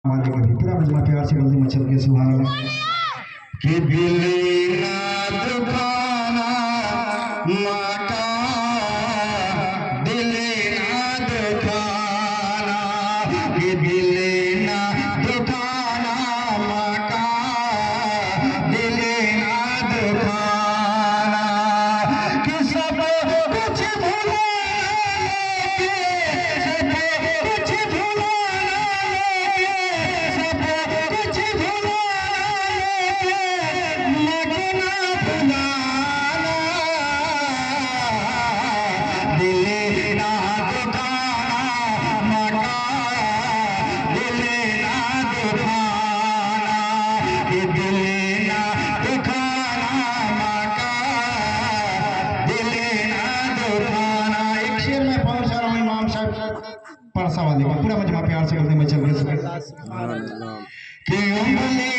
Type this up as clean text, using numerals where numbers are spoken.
हमारे कभी पूरा मजमा प्यार से गलती मचल के सुभान अल्लाह कि दिल ना दुखाना माता दिल ना दुखाना कि दिल ना दुखाना माता दिल ना दुखाना कि सब कुछ भुला के सब कुछ भुला सब कुछ भुला लगना भुलाना दिल ना दुखाना मका दिल ना दुखाना कि दिल ना दुखाना मका दिल ना दुखाना। एक शेर में पहुंच जा रहा हूँ इमाम साहब परसा वाले का पूरा मजमा प्यार से गलती मचल के सुभान कि उंगली